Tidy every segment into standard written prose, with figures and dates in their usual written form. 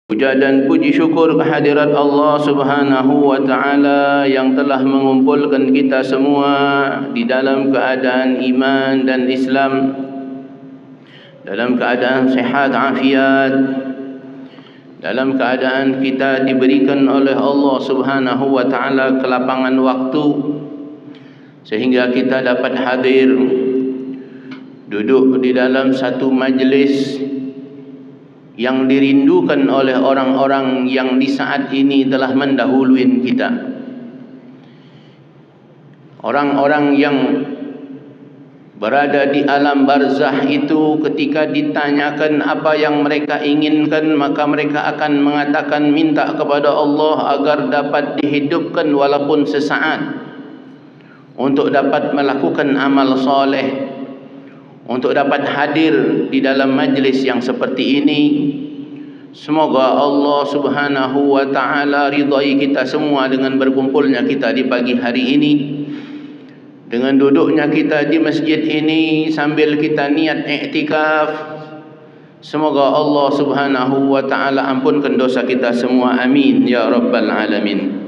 Puja dan puji syukur kehadirat Allah Subhanahu wa Ta'ala yang telah mengumpulkan kita semua di dalam keadaan iman dan Islam, dalam keadaan sehat afiat, dalam keadaan kita diberikan oleh Allah Subhanahu wa Ta'ala kelapangan waktu sehingga kita dapat hadir duduk di dalam satu majlis yang dirindukan oleh orang-orang yang di saat ini telah mendahului kita. Orang-orang yang berada di alam barzah itu ketika ditanyakan apa yang mereka inginkan, maka mereka akan mengatakan minta kepada Allah agar dapat dihidupkan walaupun sesaat untuk dapat melakukan amal soleh, untuk dapat hadir di dalam majlis yang seperti ini. Semoga Allah Subhanahu wa Ta'ala ridai kita semua dengan berkumpulnya kita di pagi hari ini, dengan duduknya kita di masjid ini sambil kita niat i'tikaf. Semoga Allah Subhanahu wa Ta'ala ampunkan dosa kita semua, amin ya rabbal alamin.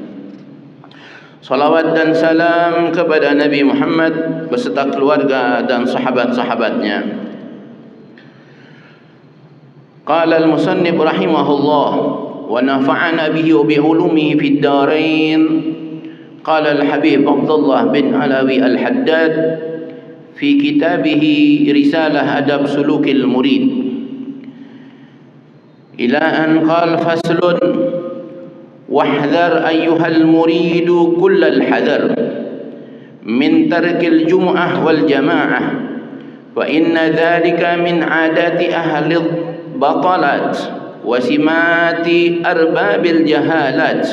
Salawat dan salam kepada Nabi Muhammad beserta keluarga dan sahabat-sahabatnya. Qala al-musannif rahimahullah wa nafa'ana bihi wa bi ulumihi fid darain. Qala al-habib Abdullah bin Alawi al-Haddad fi kitabihi Risalah Adab Sulukil Murid ila an qala faslun واحذر أيها المريد كل الحذر من ترك الجمعة والجماعة فإن ذلك من عادات أهل البطلات وسمات أرباب الجهالات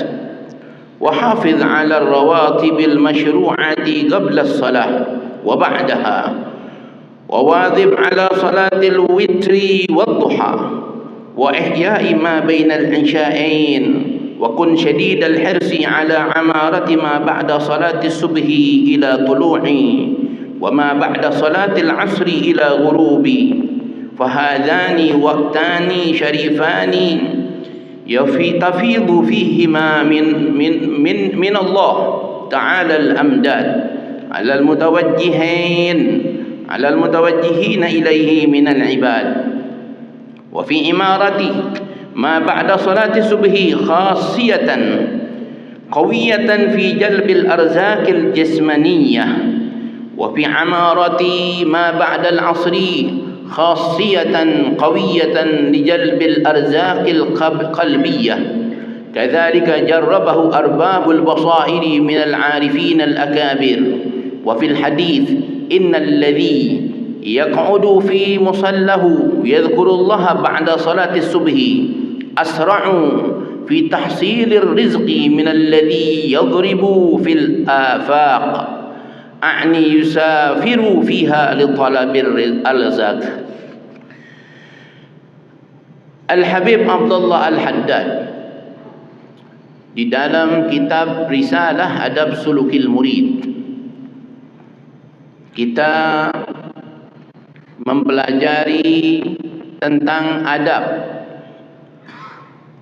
وحافظ على الرواتب المشروعة قبل الصلاة وبعدها وواظب على صلاة الوتر والضحى وإحياء ما بين العشاءين وكن شديد الحرص على عمارة ما بعد صلاة الصبح إلى طلوع وما بعد صلاة العصر إلى غروب فهذان وقتان شريفان تفيض فيهما من الله تعالى الأمداد على المتوجهين إليه من العباد. وفي إمارة ما بعد صلاة الصبح خاصية قوية في جلب الأرزاق الجسمانية، وفي عمارة ما بعد العصر خاصية قوية لجلب الأرزاق القلبية. كذلك جربه أرباب البصائر من العارفين الأكابر. وفي الحديث إن الذي يقعد في مصله يذكر الله بعد صلاة الصبح أسرع في تحصيل الرزق من الذي يضرب في الآفاق، أعني يسافر فيها لطلب الرزق. Al-Habib Abdullah Al-Haddad di dalam kitab Risalah Adab Sulukil Murid, kita mempelajari tentang adab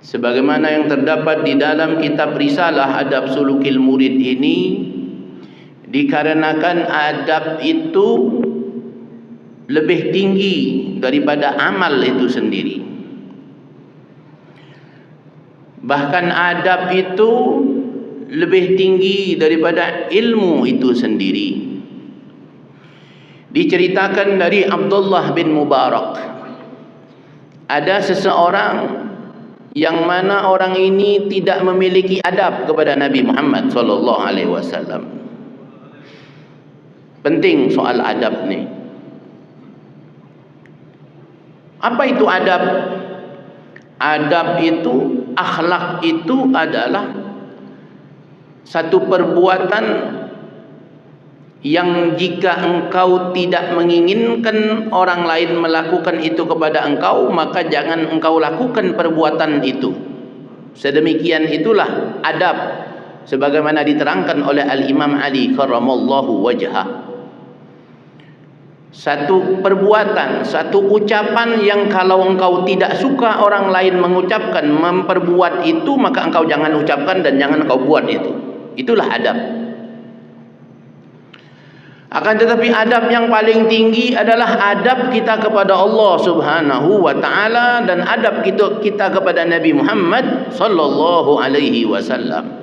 sebagaimana yang terdapat di dalam kitab Risalah Adab Sulukil Murid ini, dikarenakan adab itu lebih tinggi daripada amal itu sendiri. Bahkan adab itu lebih tinggi daripada ilmu itu sendiri. Diceritakan dari Abdullah bin Mubarak, ada seseorang yang mana orang ini tidak memiliki adab kepada Nabi Muhammad sallallahu alaihi wasallam. Penting soal adab ni. Apa itu adab? Adab itu, akhlak itu adalah satu perbuatan yang jika engkau tidak menginginkan orang lain melakukan itu kepada engkau, maka jangan engkau lakukan perbuatan itu. Sedemikian itulah adab sebagaimana diterangkan oleh Al-Imam Ali karramallahu wajhah. satu perbuatan, satu ucapan yang kalau engkau tidak suka orang lain mengucapkan, memperbuat itu, maka engkau jangan ucapkan dan jangan engkau buat itu. Itulah adab. Akan tetapi adab yang paling tinggi adalah adab kita kepada Allah Subhanahu wa taala dan adab kita kepada Nabi Muhammad sallallahu alaihi wasallam.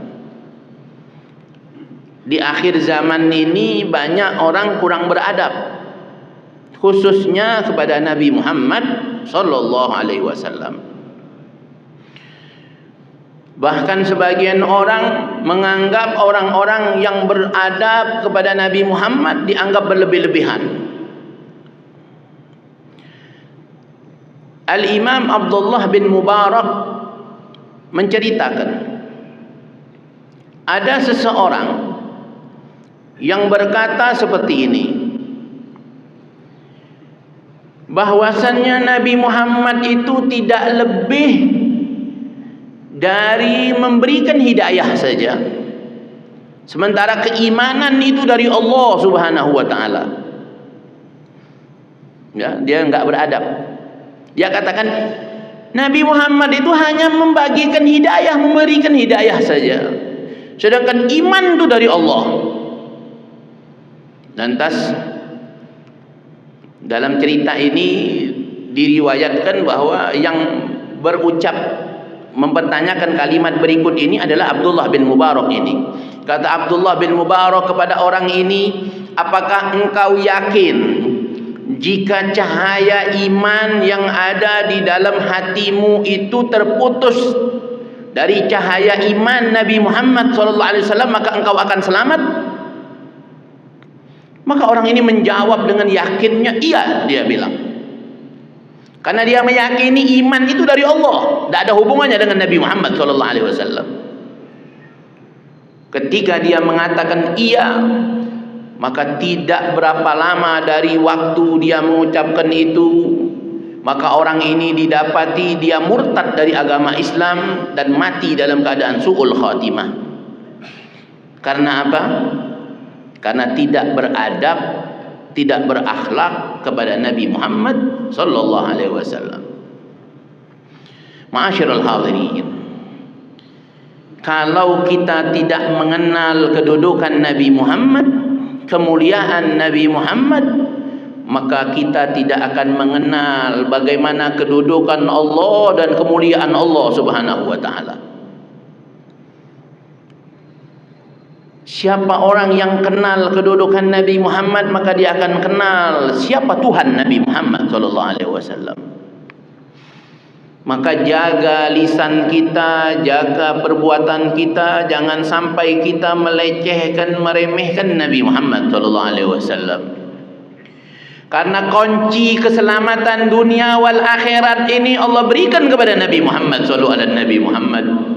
Di akhir zaman ini banyak orang kurang beradab, khususnya kepada Nabi Muhammad sallallahu alaihi wasallam. Bahkan sebagian orang menganggap orang-orang yang beradab kepada Nabi Muhammad dianggap berlebih-lebihan. Al-Imam Abdullah bin Mubarak menceritakan, ada seseorang yang berkata seperti ini, bahwasannya Nabi Muhammad itu tidak lebih dari memberikan hidayah saja, sementara keimanan itu dari Allah Subhanahu wa taala. Ya, dia enggak beradab. Dia katakan Nabi Muhammad itu hanya membagikan hidayah, memberikan hidayah saja, sedangkan iman itu dari Allah. Lantas dalam cerita ini diriwayatkan bahwa yang berucap mempertanyakan kalimat berikut ini adalah Abdullah bin Mubarak ini. Kata Abdullah bin Mubarak kepada orang ini, apakah engkau yakin jika cahaya iman yang ada di dalam hatimu itu terputus dari cahaya iman Nabi Muhammad SAW, maka engkau akan selamat? Maka orang ini menjawab dengan yakinnya, iya, dia bilang. Karena dia meyakini iman itu dari Allah, tidak ada hubungannya dengan Nabi Muhammad SAW. Ketika dia mengatakan iya, maka tidak berapa lama dari waktu dia mengucapkan itu, maka orang ini didapati dia murtad dari agama Islam dan mati dalam keadaan su'ul khatimah. Karena apa? Karena tidak beradab, tidak berakhlak kepada Nabi Muhammad sallallahu alaihi wasallam. Ma'asyiral hadirin, kalau kita tidak mengenal kedudukan Nabi Muhammad, kemuliaan Nabi Muhammad, maka kita tidak akan mengenal bagaimana kedudukan Allah dan kemuliaan Allah Subhanahu wa taala. Siapa orang yang kenal kedudukan Nabi Muhammad, maka dia akan kenal siapa Tuhan Nabi Muhammad sallallahu alaihi wasallam. Maka jaga lisan kita, jaga perbuatan kita, jangan sampai kita melecehkan, meremehkan Nabi Muhammad sallallahu alaihi wasallam. Karena kunci keselamatan dunia wal akhirat ini Allah berikan kepada Nabi Muhammad sallallahu alaihi wasallam.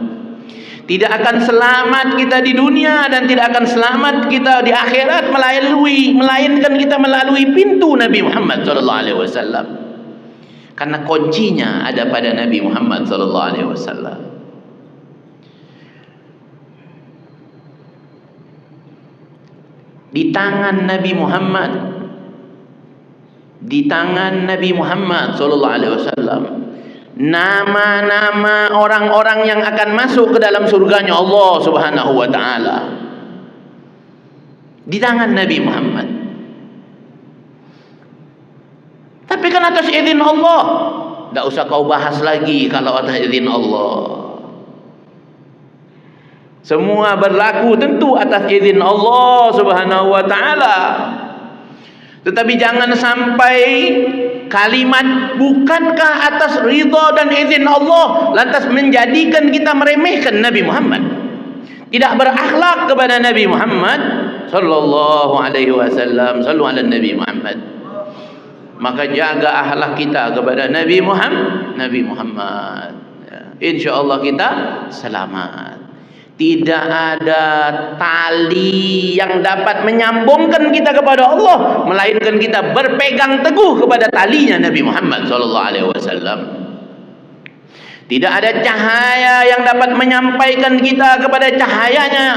Tidak akan selamat kita di dunia dan tidak akan selamat kita di akhirat melainkan kita melalui pintu Nabi Muhammad sallallahu alaihi wasallam. Karena kuncinya ada pada Nabi Muhammad sallallahu alaihi wasallam. Di tangan Nabi Muhammad, di tangan Nabi Muhammad sallallahu alaihi wasallam, nama-nama orang-orang yang akan masuk ke dalam surganya Allah Subhanahu wa taala di tangan Nabi Muhammad. Tapi kan atas izin Allah, tidak usah kau bahas lagi kalau atas izin Allah. Semua berlaku tentu atas izin Allah Subhanahu wa taala. Tetapi jangan sampai kalimat bukankah atas ridha dan izin Allah lantas menjadikan kita meremehkan Nabi Muhammad, tidak berakhlak kepada Nabi Muhammad sallallahu alaihi wasallam. Sallu ala Nabi Muhammad. Maka jaga akhlak kita kepada Nabi Muhammad. Insyaallah kita selamat. Tidak ada tali yang dapat menyambungkan kita kepada Allah melainkan kita berpegang teguh kepada talinya Nabi Muhammad sallallahu alaihi wasallam. Tidak ada cahaya yang dapat menyampaikan kita kepada cahayanya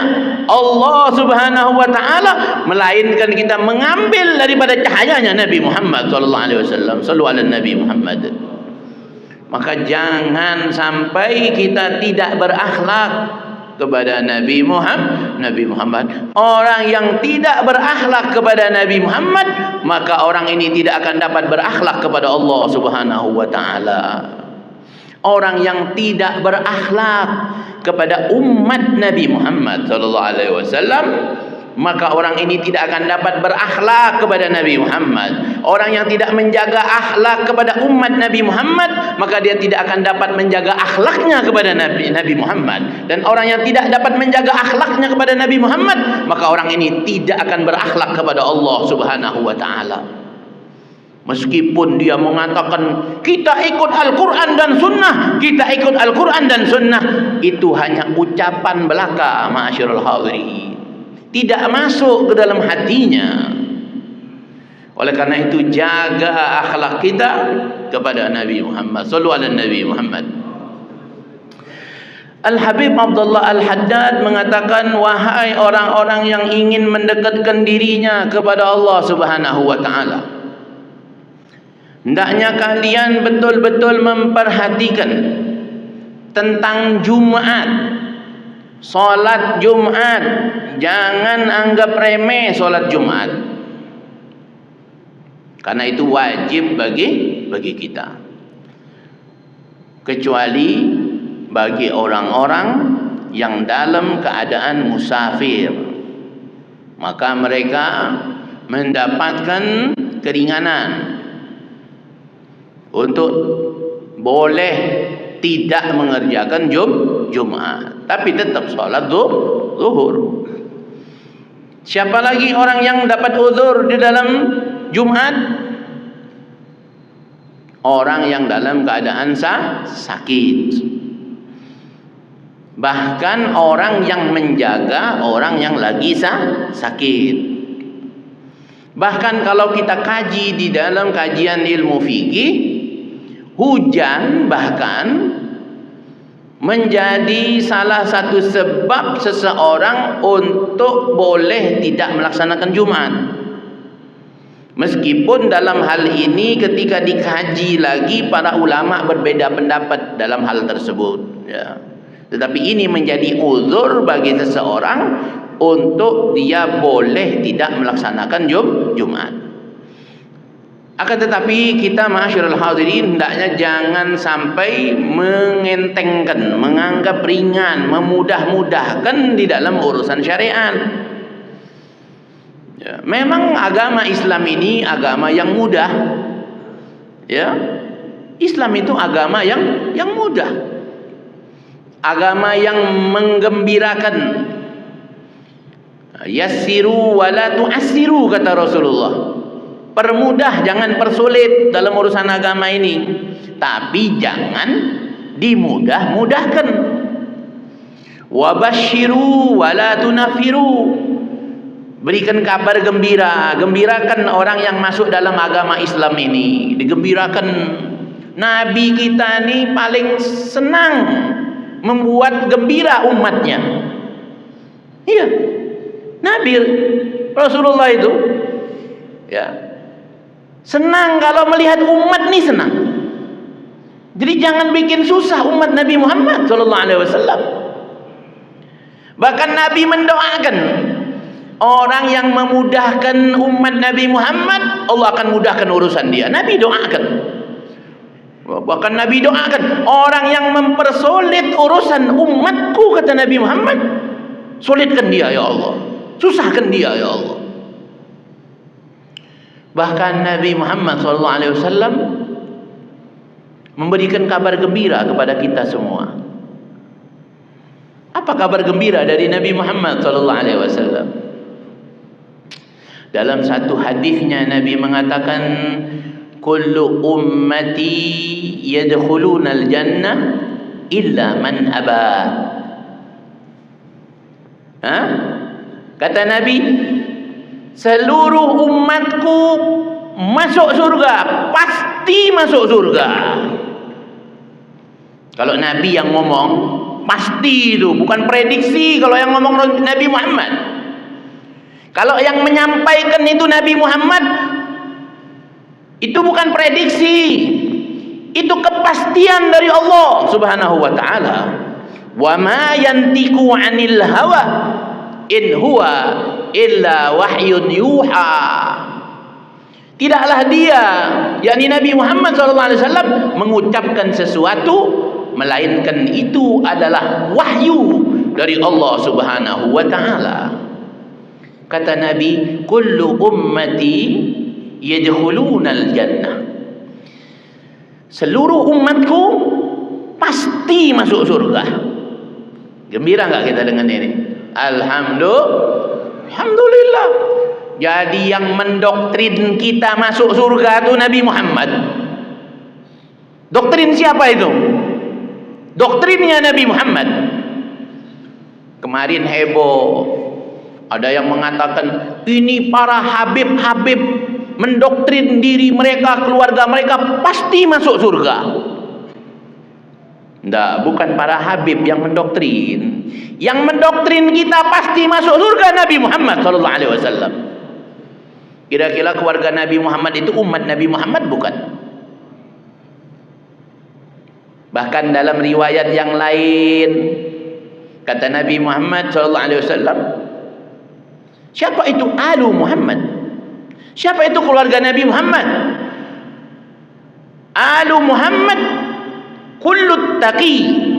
Allah Subhanahu wa taala, melainkan kita mengambil daripada cahayanya Nabi Muhammad sallallahu alaihi wasallam. Sallu ala Nabi Muhammad. Maka jangan sampai kita tidak berakhlak kepada Nabi Muhammad. Orang yang tidak berakhlak kepada Nabi Muhammad, maka orang ini tidak akan dapat berakhlak kepada Allah Subhanahu wa taala. Orang yang tidak berakhlak kepada umat Nabi Muhammad sallallahu alaihi wasallam, maka orang ini tidak akan dapat berakhlak kepada Nabi Muhammad. Orang yang tidak menjaga akhlak kepada umat Nabi Muhammad, maka dia tidak akan dapat menjaga akhlaknya kepada Nabi Muhammad. Dan orang yang tidak dapat menjaga akhlaknya kepada Nabi Muhammad, maka orang ini tidak akan berakhlak kepada Allah Subhanahu wa taala. Meskipun dia mengatakan kita ikut Al-Quran dan Sunnah, kita ikut Al-Quran dan Sunnah, itu hanya ucapan belaka, ma'asyiral hadirin, tidak masuk ke dalam hatinya. Oleh karena itu, jaga akhlak kita kepada Nabi Muhammad. Sallu ala Nabi Muhammad. Al-Habib Abdullah Al-Haddad mengatakan, wahai orang-orang yang ingin mendekatkan dirinya kepada Allah Subhanahu wa taala, hendaknya kalian betul-betul memperhatikan tentang Jumat, solat Jumat. Jangan anggap remeh solat Jumat, karena itu wajib bagi kita, kecuali bagi orang-orang yang dalam keadaan musafir, maka mereka mendapatkan keringanan untuk boleh tidak mengerjakan Jumat, tapi tetap sholat zuhur. Siapa lagi orang yang dapat uzur di dalam Jumat? Orang yang dalam keadaan sakit. Bahkan orang yang menjaga orang yang lagi sakit. Bahkan kalau kita kaji di dalam kajian ilmu fikih, hujan bahkan menjadi salah satu sebab seseorang untuk boleh tidak melaksanakan Jumat. Meskipun dalam hal ini ketika dikaji lagi, para ulama berbeda pendapat dalam hal tersebut, ya. Tetapi ini menjadi uzur bagi seseorang untuk dia boleh tidak melaksanakan Jumat. Akan tetapi kita, ma'asyiral hadirin, hendaknya jangan sampai mengentengkan, menganggap ringan, memudah-mudahkan di dalam urusan syariat. Ya, memang agama Islam ini agama yang mudah. Ya, Islam itu agama yang mudah, agama yang menggembirakan. Yassiru wa la tu'assiru, kata Rasulullah. Permudah, jangan persulit dalam urusan agama ini, tapi jangan dimudah-mudahkan. Wabashiru wala tunafiru, berikan kabar gembira, gembirakan orang yang masuk dalam agama Islam ini, digembirakan. Nabi kita ini paling senang membuat gembira umatnya. Iya, Nabi Rasulullah itu, ya, senang kalau melihat umat nih, senang. Jadi jangan bikin susah umat Nabi Muhammad sallallahu alaihi wasallam. Bahkan Nabi mendoakan orang yang memudahkan umat Nabi Muhammad, Allah akan mudahkan urusan dia. Nabi doakan. Bahkan Nabi doakan orang yang mempersulit urusan umatku, kata Nabi Muhammad, sulitkan dia ya Allah, susahkan dia ya Allah. Bahkan Nabi Muhammad SAW memberikan kabar gembira kepada kita semua. Apa kabar gembira dari Nabi Muhammad SAW? Dalam satu hadisnya Nabi mengatakan, kullu ummati yadkhuluna al-jannah illa man aba. Kata Nabi, seluruh umatku masuk surga, pasti masuk surga, Kalau Nabi yang ngomong, pasti itu, bukan prediksi kalau yang ngomong Nabi Muhammad. Kalau yang menyampaikan itu Nabi Muhammad, itu bukan prediksi, itu kepastian dari Allah Subhanahu wa taala. Wa ma yantiqu 'anil hawa in huwa illa wahyun yuha. Tidaklah dia, yakni Nabi Muhammad SAW, mengucapkan sesuatu melainkan itu adalah wahyu dari Allah Subhanahu wa taala. Kata Nabi, kullu ummati yadkhulunal jannah. Seluruh umatku pasti masuk surga. Gembira enggak kita dengan ini? Alhamdulillah. Jadi yang mendoktrin kita masuk surga itu Nabi Muhammad. Doktrin siapa itu? Doktrinnya Nabi Muhammad. Kemarin heboh, ada yang mengatakan ini para habib-habib mendoktrin diri mereka, keluarga mereka pasti masuk surga. Tidak, bukan para habib yang mendoktrin. Yang mendoktrin kita pasti masuk surga Nabi Muhammad SAW. Kira-kira keluarga Nabi Muhammad itu umat Nabi Muhammad bukan? Bahkan dalam riwayat yang lain, kata Nabi Muhammad SAW, siapa itu Alu Muhammad? Siapa itu keluarga Nabi Muhammad? Alu Muhammad kullut taqi.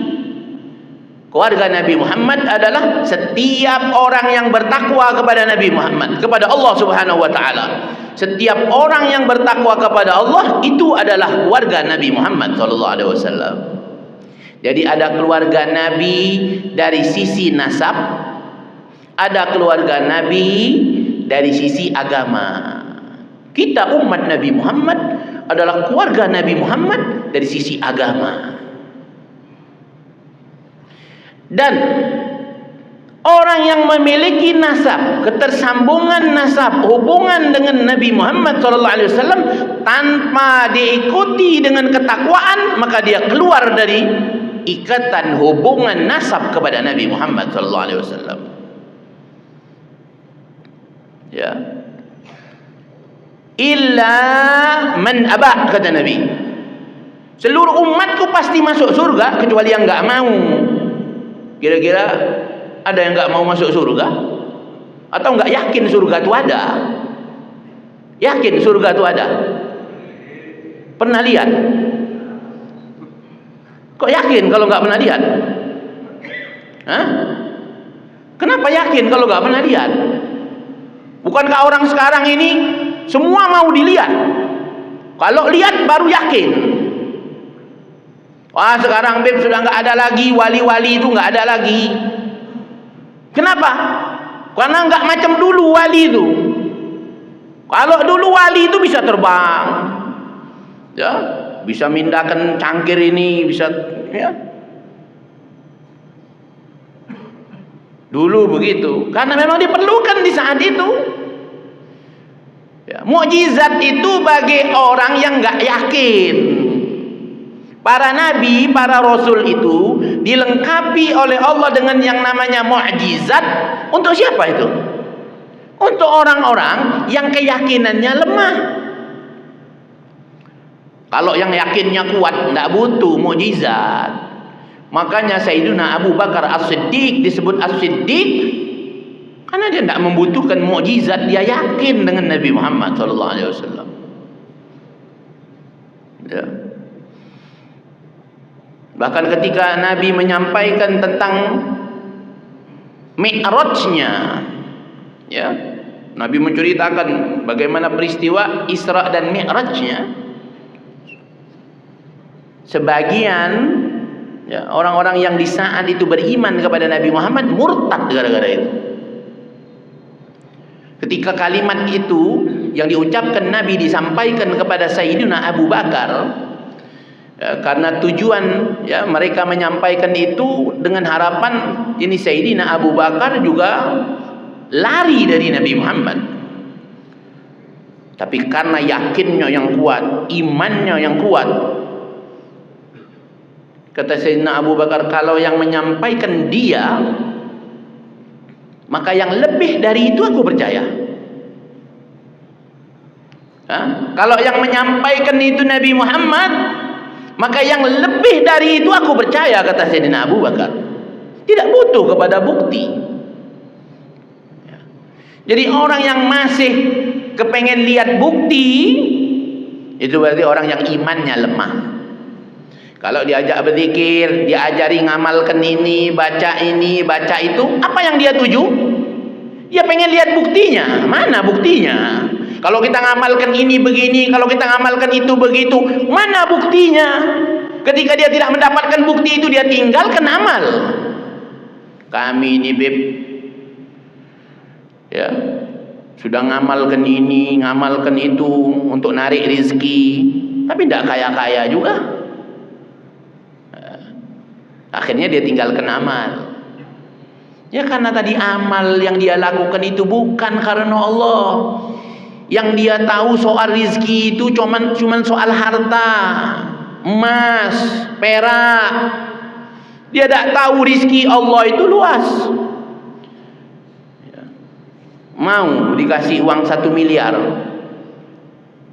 Keluarga Nabi Muhammad adalah setiap orang yang bertakwa kepada Nabi Muhammad, kepada Allah Subhanahu wa taala. Setiap orang yang bertakwa kepada Allah itu adalah keluarga Nabi Muhammad sallallahu alaihi wasallam. Jadi ada keluarga Nabi dari sisi nasab, ada keluarga Nabi dari sisi agama. Kita umat Nabi Muhammad adalah keluarga Nabi Muhammad dari sisi agama. Dan orang yang memiliki nasab, ketersambungan nasab, hubungan dengan Nabi Muhammad SAW tanpa diikuti dengan ketakwaan, maka dia keluar dari ikatan hubungan nasab kepada Nabi Muhammad SAW. Ya. Illa man aba, kata Nabi. Seluruh umatku pasti masuk surga kecuali yang enggak mau. Kira-kira ada yang enggak mau masuk surga? Atau enggak yakin surga itu ada? Yakin surga itu ada? Pernah lihat? Kok yakin kalau enggak pernah lihat? Hah? Kenapa yakin kalau enggak pernah lihat? Bukankah orang sekarang ini semua mau dilihat? Kalau lihat baru yakin. Wah, sekarang Beb sudah enggak ada lagi, wali-wali itu enggak ada lagi. Kenapa? Karena enggak macam dulu wali itu. Kalau dulu wali itu bisa terbang, ya, bisa mindahkan cangkir ini, bisa, ya. Dulu begitu, karena memang diperlukan di saat itu. Ya, mukjizat itu bagi orang yang enggak yakin. Para nabi, para rasul itu dilengkapi oleh Allah dengan yang namanya mukjizat. Untuk siapa itu? Untuk orang-orang yang keyakinannya lemah. Kalau yang yakinnya kuat, tidak butuh mukjizat. Makanya Sayyidina Abu Bakar As-Siddiq disebut As-Siddiq karena dia tidak membutuhkan mukjizat, dia yakin dengan Nabi Muhammad SAW. Ya. Bahkan ketika Nabi menyampaikan tentang Mi'rajnya, ya, Nabi menceritakan bagaimana peristiwa Isra dan Mi'rajnya. Sebagian, ya, orang-orang yang di saat itu beriman kepada Nabi Muhammad murtad gara-gara itu. Ketika kalimat itu yang diucapkan Nabi disampaikan kepada Sayyidina Abu Bakar, ya, karena tujuan, ya, mereka menyampaikan itu dengan harapan ini Sayyidina Abu Bakar juga lari dari Nabi Muhammad. Tapi karena yakinnya yang kuat, imannya yang kuat, Kata Sayyidina Abu Bakar, kalau yang menyampaikan dia, maka yang lebih dari itu aku percaya. Kalau yang menyampaikan itu Nabi Muhammad, maka yang lebih dari itu aku percaya, kata Sayyidina Abu Bakar. Tidak butuh kepada bukti. Jadi orang yang masih kepengen lihat bukti, itu berarti orang yang imannya lemah. Kalau diajak berzikir, diajari ngamalkan ini, baca itu, apa yang dia tuju? Dia pengen lihat buktinya. Mana buktinya? Kalau kita ngamalkan ini begini, kalau kita ngamalkan itu begitu, mana buktinya? Ketika dia tidak mendapatkan bukti itu, dia tinggalkan amal. Kami ini beb, ya, sudah ngamalkan ini, ngamalkan itu untuk narik rezeki, tapi tidak kaya-kaya juga. Akhirnya dia tinggalkan amal. Ya karena tadi amal yang dia lakukan itu bukan karena Allah. Yang dia tahu soal rezeki itu cuman soal harta, emas, perak. Dia tidak tahu rezeki Allah itu luas. Mau dikasih uang 1 miliar,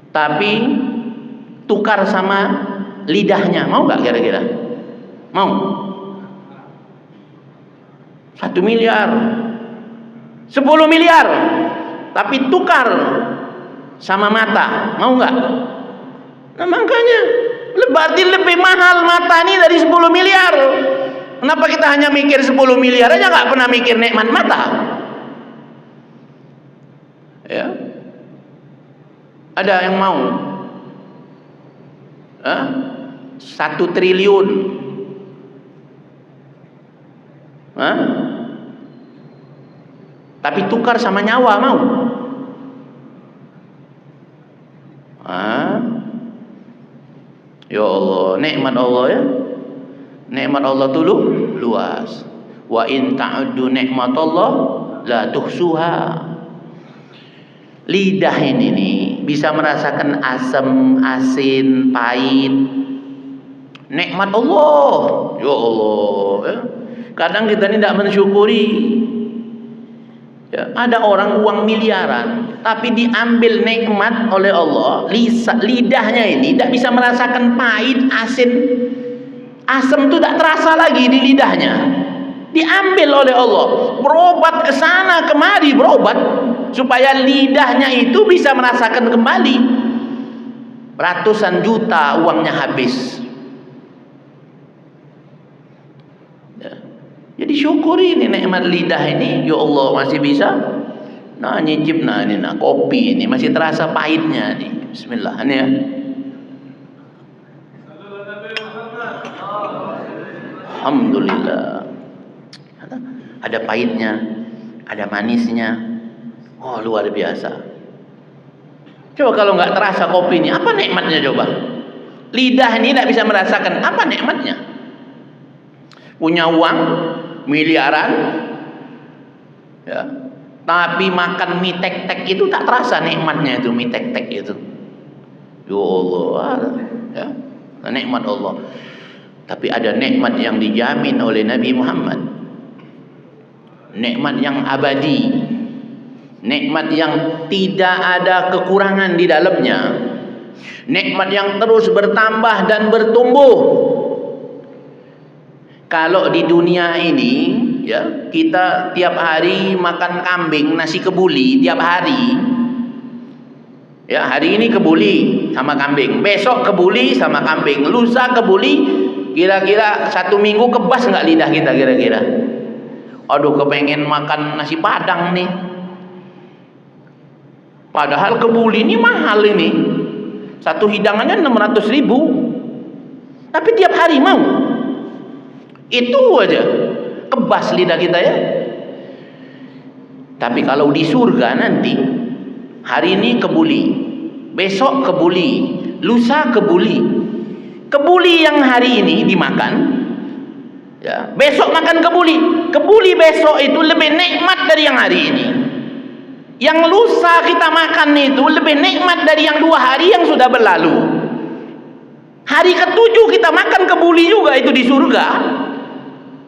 tapi tukar sama lidahnya, mau gak kira-kira? Mau? 1 miliar, 10 miliar, tapi tukar sama mata, mau nggak? Nah makanya berarti lebih mahal mata ini dari 10 miliar. Kenapa kita hanya mikir 10 miliar aja, nggak pernah mikir nikmat mata? Ya, ada yang mau? 1 triliun? Tapi tukar sama nyawa, mau? Ya Allah, nikmat Allah ya. Nikmat Allah itu luas. Wa in ta'uddu nikmatallah la tuhsuha. Lidah ini nih bisa merasakan asam, asin, pahit. Nikmat Allah. Ya Allah ya. Kadang kita ini tidak mensyukuri. Ya, ada orang uang miliaran, tapi diambil nikmat oleh Allah, lidahnya ini tidak bisa merasakan pahit, asin, asam itu tidak terasa lagi di lidahnya. Diambil oleh Allah, berobat ke sana kemari, berobat supaya lidahnya itu bisa merasakan kembali. Ratusan juta uangnya habis. Jadi syukuri ini nikmat lidah ini. Ya Allah, masih bisa nah nyicip, nah ini nah kopi ini masih terasa pahitnya nih. Bismillah ini ya. Alhamdulillah. Ada pahitnya, ada manisnya. Oh luar biasa. Coba kalau nggak terasa kopi ini, apa nikmatnya coba? Lidah ini tidak bisa merasakan apa nikmatnya. Punya uang miliaran, ya, tapi makan mie tek-tek itu tak terasa nikmatnya itu mie tek-tek itu. Ya Allah, ya, nikmat Allah. Tapi ada nikmat yang dijamin oleh Nabi Muhammad, nikmat yang abadi, nikmat yang tidak ada kekurangan di dalamnya, nikmat yang terus bertambah dan bertumbuh. Kalau di dunia ini ya, kita tiap hari makan kambing, nasi kebuli tiap hari. Ya, hari ini kebuli sama kambing, besok kebuli sama kambing, lusa kebuli, kira-kira 1 minggu kebas nggak lidah kita kira-kira? Aduh, kepengen makan nasi padang nih. Padahal kebuli ini mahal ini. 1 hidangannya 600.000. Tapi tiap hari mau. Itu aja kebas lidah kita ya. Tapi kalau di surga nanti, hari ini kebuli, besok kebuli, lusa kebuli. Kebuli yang hari ini dimakan, ya, besok makan kebuli. Kebuli besok itu lebih nikmat dari yang hari ini. Yang lusa kita makan itu lebih nikmat dari yang 2 hari yang sudah berlalu. Hari ketujuh kita makan kebuli juga itu di surga.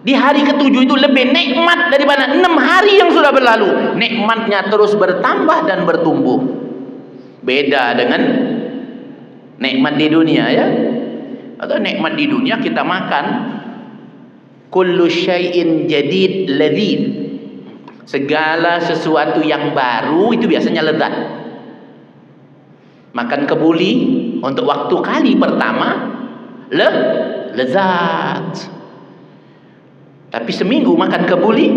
Di hari ketujuh itu lebih nikmat daripada 6 hari yang sudah berlalu. Nikmatnya terus bertambah dan bertumbuh. Beda dengan nikmat di dunia ya. Atau nikmat di dunia kita makan kullu syai'in jadid ladzid. Segala sesuatu yang baru itu biasanya lezat. Makan kebuli untuk waktu kali pertama lezat. Tapi seminggu makan kebuli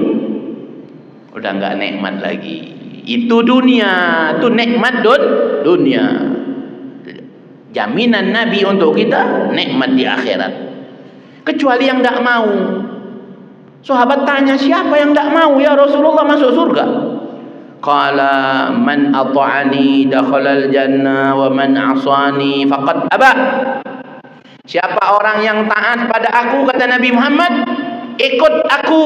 udah enggak nikmat lagi. Itu dunia, itu nikmat dunia. Jaminan Nabi untuk kita nikmat di akhirat. Kecuali yang tidak mau. Sahabat tanya, siapa yang tidak mau ya Rasulullah masuk surga? Qala man ata'ani dakhalal jannah wa man asani faqad aba. Siapa orang yang taat pada aku, kata Nabi Muhammad, ikut aku,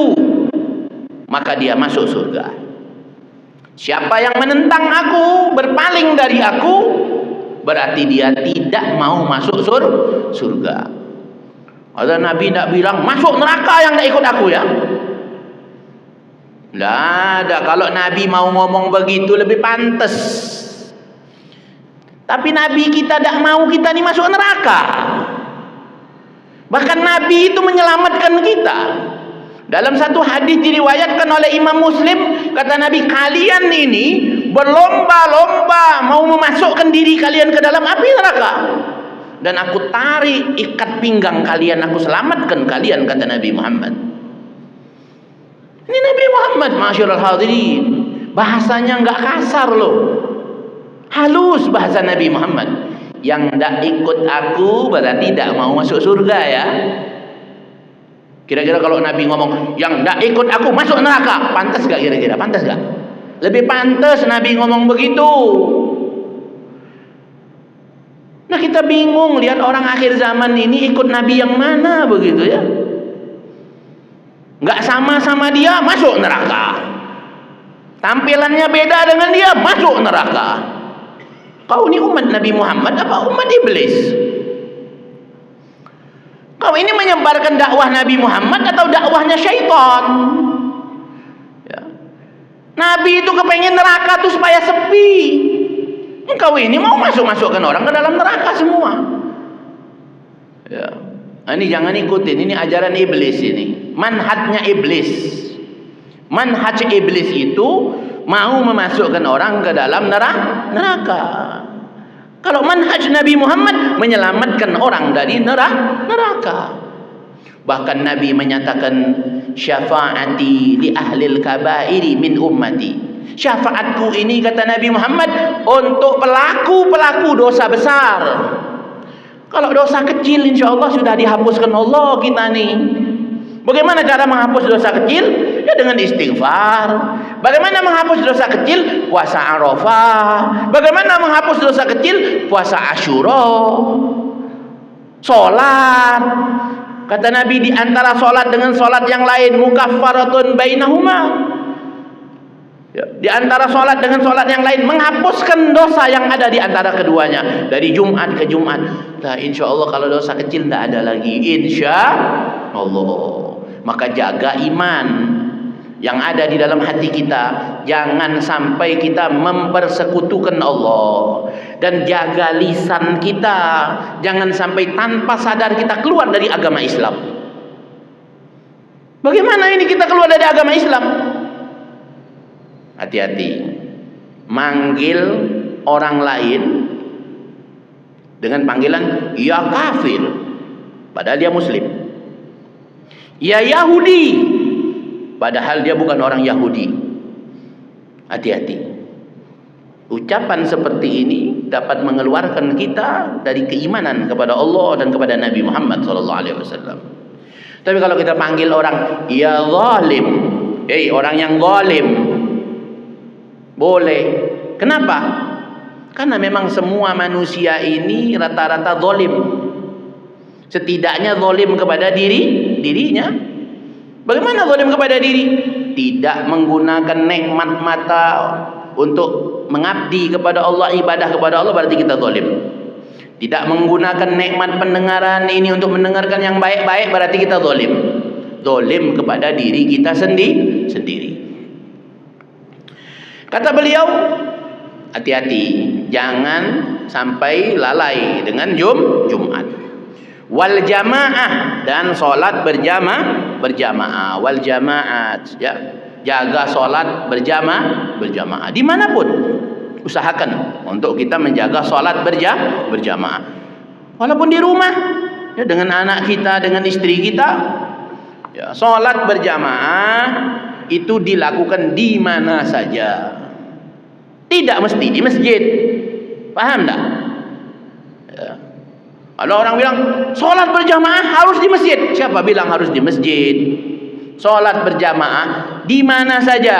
maka dia masuk surga. Siapa yang menentang aku, berpaling dari aku, berarti dia tidak mau masuk surga. Ada Nabi tidak bilang masuk neraka yang tidak ikut aku ya. Tidak ada. Kalau Nabi mau ngomong begitu lebih pantas. Tapi Nabi kita tidak mau kita ini masuk neraka. Bahkan Nabi itu menyelamatkan kita. Dalam satu hadis diriwayatkan oleh Imam Muslim, kata Nabi, kalian ini berlomba-lomba mau memasukkan diri kalian ke dalam api neraka. Dan aku tarik ikat pinggang kalian, aku selamatkan kalian, kata Nabi Muhammad. Ini Nabi Muhammad, masyaallah hadirin. Bahasanya enggak kasar loh. Halus bahasa Nabi Muhammad. Yang tidak ikut aku berarti tidak mau masuk surga ya. Kira-kira kalau Nabi ngomong yang tidak ikut aku masuk neraka, pantas gak kira-kira? Pantas gak? Lebih pantas Nabi ngomong begitu. Nah kita bingung lihat orang akhir zaman ini ikut Nabi yang mana begitu ya. Gak sama-sama dia masuk neraka. Tampilannya beda dengan dia masuk neraka. Kau ini umat Nabi Muhammad apa umat iblis? Kau ini menyebarkan dakwah Nabi Muhammad atau dakwahnya syaitan? Ya. Nabi itu kepengen neraka tuh supaya sepi. Engkau ini mau masukkan orang ke dalam neraka semua. Ya. Nah, ini jangan ikutin, ini ajaran iblis ini. Manhajnya iblis. Manhaj iblis itu mau memasukkan orang ke dalam neraka. Kalau manhaj Nabi Muhammad menyelamatkan orang dari neraka. Bahkan Nabi menyatakan syafaati li ahlil kabairi min ummati. Syafaatku ini, kata Nabi Muhammad, untuk pelaku-pelaku dosa besar. Kalau dosa kecil insya Allah sudah dihapuskan Allah kita nih. Bagaimana cara menghapus dosa kecil? Ya dengan istighfar. Bagaimana menghapus dosa kecil? Puasa Arafah. Bagaimana menghapus dosa kecil? Puasa Asyura. Salat. Kata Nabi, di antara salat dengan salat yang lain mukaffaratun bainahuma. Ya, di antara salat dengan salat yang lain menghapuskan dosa yang ada di antara keduanya dari Jumat ke Jumat. Nah, insya Allah kalau dosa kecil tidak ada lagi, insya Allah. Maka jaga iman yang ada di dalam hati kita, jangan sampai kita mempersekutukan Allah. Dan jaga lisan kita, jangan sampai tanpa sadar kita keluar dari agama Islam. Bagaimana ini kita keluar dari agama Islam? Hati-hati, manggil orang lain dengan panggilan ya kafir, padahal dia muslim. Ya Yahudi, padahal dia bukan orang Yahudi. Hati-hati. Ucapan seperti ini dapat mengeluarkan kita dari keimanan kepada Allah dan kepada Nabi Muhammad SAW. Tapi kalau kita panggil orang ya zalim, orang yang zalim, boleh. Kenapa? Karena memang semua manusia ini rata-rata zalim. Setidaknya zalim kepada dirinya. Bagaimana zalim kepada diri? Tidak menggunakan nikmat mata untuk mengabdi kepada Allah, ibadah kepada Allah, berarti kita zalim. Tidak menggunakan nikmat pendengaran ini untuk mendengarkan yang baik-baik, berarti kita zalim. Zalim kepada diri kita sendiri. Kata beliau, hati-hati, jangan sampai lalai dengan Jumat. Wal jamaah, dan solat berjamaah. Wal jamaat, ya, jaga solat berjamaah dimanapun. Usahakan untuk kita menjaga solat berjamaah, walaupun di rumah, ya, dengan anak kita, dengan istri kita. Ya, solat berjamaah itu dilakukan di mana saja, tidak mesti di masjid. Paham tak? Ya. Kalau orang bilang solat berjamaah harus di masjid, siapa bilang harus di masjid? Solat berjamaah di mana saja,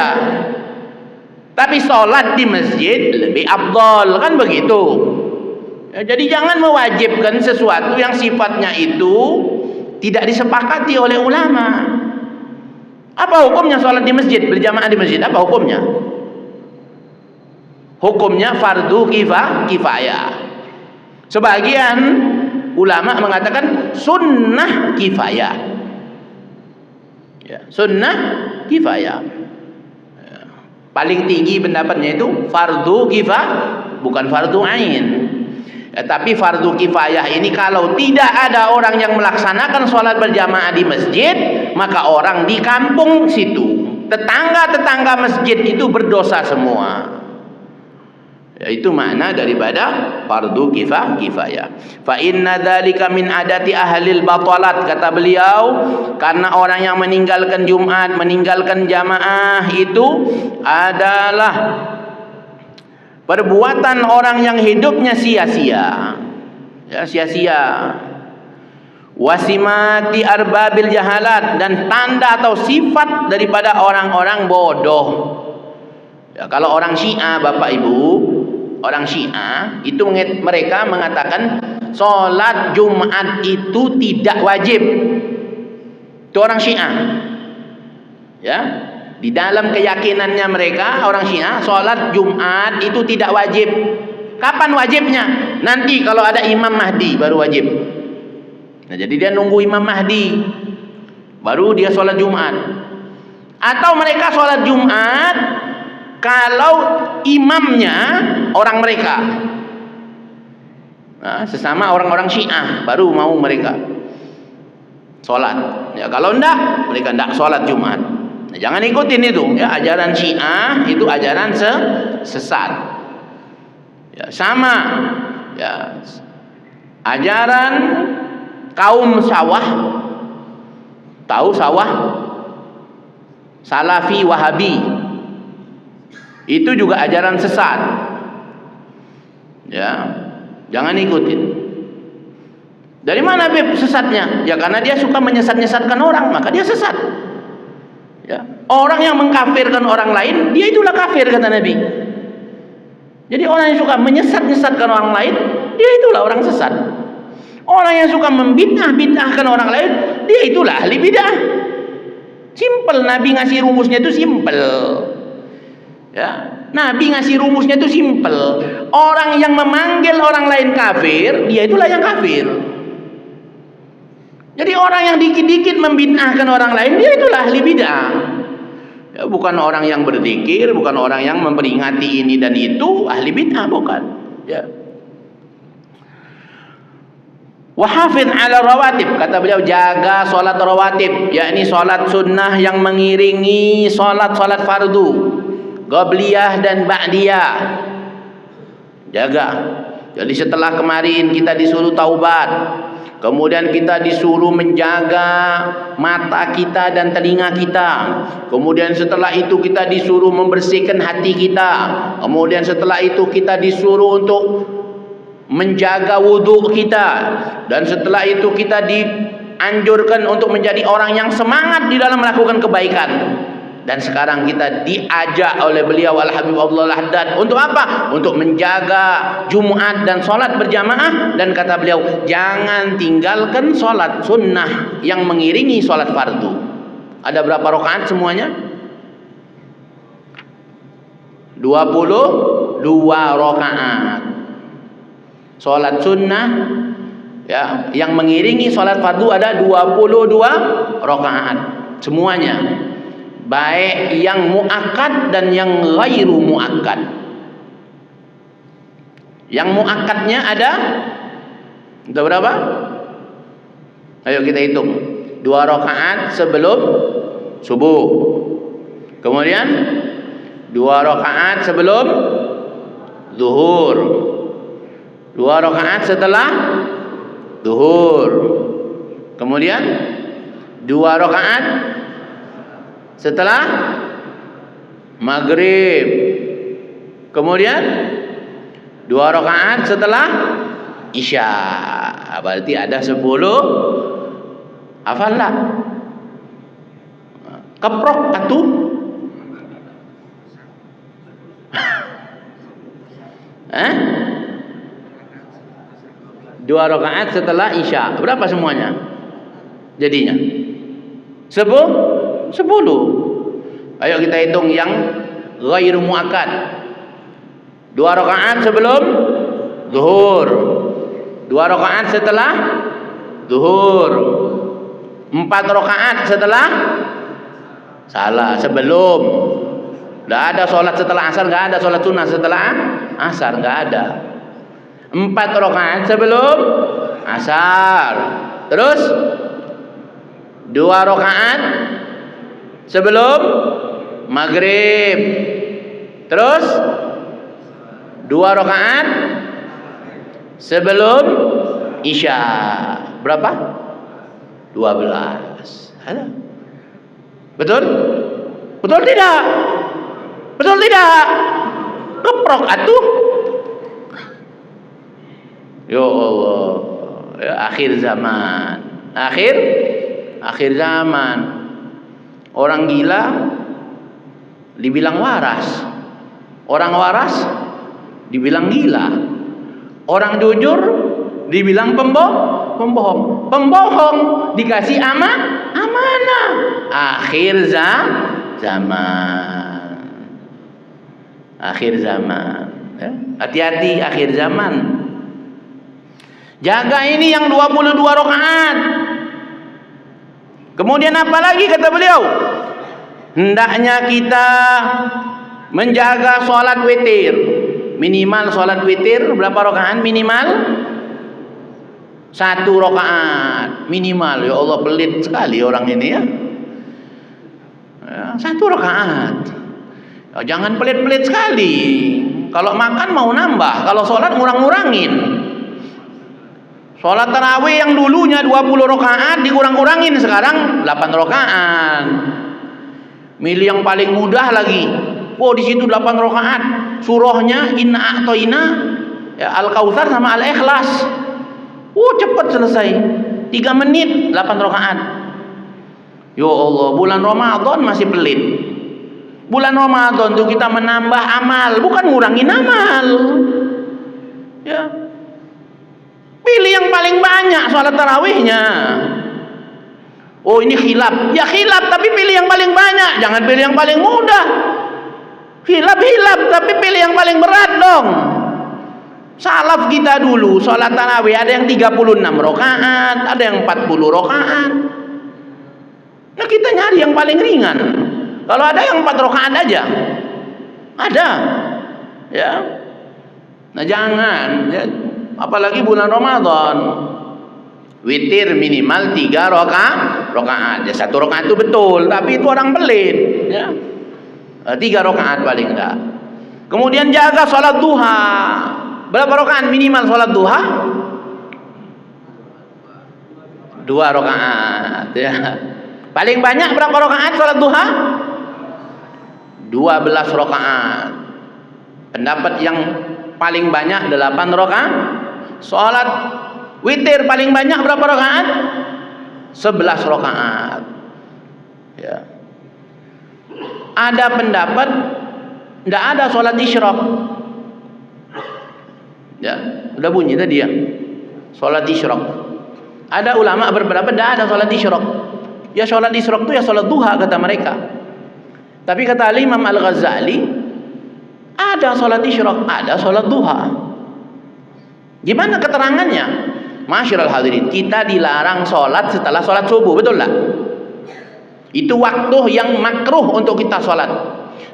tapi solat di masjid lebih afdal, kan begitu. Ya, jadi jangan mewajibkan sesuatu yang sifatnya itu tidak disepakati oleh ulama. Apa hukumnya solat di masjid, berjamaah di masjid? Apa hukumnya? Hukumnya fardu kifayah. Sebagian ulama mengatakan sunnah kifayah. Ya, sunnah kifayah. Ya. Paling tinggi pendapatnya itu fardu kifayah, bukan fardu ain. Ya, tapi fardu kifayah ini kalau tidak ada orang yang melaksanakan sholat berjamaah di masjid, maka orang di kampung situ, tetangga-tetangga masjid itu berdosa semua. Ya, itu makna daripada fardu kifayah. Fa inna dzalika min adati ahlil batalat, kata beliau, karena orang yang meninggalkan Jumat, meninggalkan jamaah itu adalah perbuatan orang yang hidupnya sia-sia. Ya, sia-sia. Wasimati arbabil jahalat, dan tanda atau sifat daripada orang-orang bodoh. Ya, kalau orang Syiah, Bapak Ibu, orang Syiah itu mereka mengatakan sholat Jumat itu tidak wajib. Itu orang Syiah. Ya, di dalam keyakinannya mereka, orang Syiah, sholat Jumat itu tidak wajib. Kapan wajibnya? Nanti kalau ada Imam Mahdi baru wajib. Nah, jadi dia nunggu Imam Mahdi baru dia sholat Jumat. Atau mereka sholat Jumat kalau imamnya orang mereka. Nah, sesama orang-orang Syiah baru mau mereka sholat. Ya, kalau enggak, mereka enggak sholat Jumat. Nah, jangan ikutin itu. Ya, ajaran Syiah itu ajaran sesat. Ya, sama. Ya, ajaran kaum sawah. Tahu sawah? Salafi Wahabi. Itu juga ajaran sesat. Ya, jangan ikutin. Dari mana Beb sesatnya? Ya karena dia suka menyesat-nyesatkan orang, maka dia sesat. Ya, orang yang mengkafirkan orang lain, dia itulah kafir, kata Nabi. Jadi orang yang suka menyesat-nyesatkan orang lain, dia itulah orang sesat. Orang yang suka membid'ah-bid'ahkan orang lain, dia itulah ahli bid'ah. Simple, Nabi ngasih rumusnya itu simple. Ya, Nabi ngasih rumusnya itu simple. Orang yang memanggil orang lain kafir, dia itulah yang kafir. Jadi orang yang dikit-dikit membid'ahkan orang lain, dia itulah ahli bid'ah. Ya, bukan orang yang berzikir, bukan orang yang memperingati ini dan itu, ahli bid'ah bukan. Ya. Wahafidh ala rawatib, kata beliau, jaga solat rawatib, yakni solat sunnah yang mengiringi solat-solat fardu, Qabliyah dan Ba'diyah. Jaga. Jadi setelah kemarin kita disuruh taubat, kemudian kita disuruh menjaga mata kita dan telinga kita, kemudian setelah itu kita disuruh membersihkan hati kita, kemudian setelah itu kita disuruh untuk menjaga wudhu kita, dan setelah itu kita dianjurkan untuk menjadi orang yang semangat di dalam melakukan kebaikan. Dan sekarang kita diajak oleh beliau Al-Habib Abdullah Al-Haddad untuk apa? Untuk menjaga Jumat dan solat berjamaah. Dan kata beliau, jangan tinggalkan solat sunnah yang mengiringi solat fardu. Ada berapa rakaat semuanya? 22 rakaat. Salat sunnah ya, yang mengiringi salat fardu ada 22 rakaat semuanya. Baik yang muakkad dan yang ghairu muakkad. Yang muakkadnya ada berapa? Ayo kita hitung. 2 rakaat sebelum subuh. Kemudian 2 rakaat sebelum zuhur. 2 rakaat setelah zuhur. Kemudian 2 rakaat setelah maghrib. Kemudian 2 rakaat setelah isya. Berarti ada 10. Hafal tak? Keprok atuh. Eh? 2 rakaat setelah isya. Berapa semuanya? Jadinya 10. Ayo kita hitung yang ghairu muakkad. 2 rakaat sebelum zuhur. 2 rakaat setelah zuhur. 4 rakaat setelah sebelum. Tidak ada sholat setelah asar, nggak ada sholat sunnah setelah asar, nggak ada. 4 rakaat sebelum asar. Terus 2 rakaat sebelum maghrib. Terus 2 rakaat sebelum isya. Berapa? 12. Ada? Betul? Betul tidak? Betul tidak? Keprok atuh. Ya Allah, ya, akhir zaman. Akhir zaman. Orang gila dibilang waras. Orang waras dibilang gila. Orang jujur dibilang pembohong. Pembohong dikasih amanah. Akhir zaman. Akhir zaman. Ya. Hati-hati akhir zaman. Jaga ini yang 22 rakaat. Kemudian apa lagi kata beliau? Hendaknya kita menjaga sholat witir. Minimal sholat witir berapa rakaat? Minimal 1 rakaat. Minimal. Ya Allah, pelit sekali orang ini ya. 1 rakaat. Ya, jangan pelit-pelit sekali. Kalau makan mau nambah, kalau sholat ngurang-ngurangin. Sholat tarawih yang dulunya 20 rakaat dikurang-kurangin sekarang 8 rakaat. Milih yang paling mudah lagi. Oh, di situ 8 rakaat. Surahnya Inna A'toina, ya, Al-Kautsar sama Al-Ikhlas. Cepat selesai. 3 menit 8 rakaat. Ya Allah, bulan Ramadan masih pelit. Bulan Ramadan tuh kita menambah amal, bukan ngurangin amal. Ya. Pilih yang paling banyak sholat tarawihnya. Oh, ini khilaf. Ya khilaf, tapi pilih yang paling banyak. Jangan pilih yang paling mudah. Khilaf, tapi pilih yang paling berat dong. Salaf kita dulu sholat tarawih ada yang 36 rakaat, ada yang 40 rakaat. Nah, kita nyari yang paling ringan. Kalau ada yang 4 rakaat aja, ada. Ya. Nah, jangan. Ya. Apalagi bulan Ramadan. Witir minimal 3 rakaat. Ya, 1 rakaat itu betul, tapi itu orang pelit. Ya. 3 rakaat paling enggak. Kemudian jaga sholat duha. Berapa rakaat minimal sholat duha? 2 rakaat. Ya. Paling banyak berapa rakaat sholat duha? 12 rakaat. Pendapat yang paling banyak 8 rakaat. Sholat witir paling banyak berapa rakaat? 11 rakaat. Ya. Ada pendapat tidak ada sholat isyraq. Ya, udah bunyi tadi ya. Sholat isyraq. Ada ulama berpendapat tidak ada sholat isyraq. Ya, sholat isyraq itu ya sholat duha kata mereka. Tapi kata Imam Al-Ghazali, ada sholat isyraq, ada sholat duha. Gimana keterangannya? Masyiral hadirin, kita dilarang sholat setelah sholat subuh, betul tak? Itu waktu yang makruh untuk kita sholat.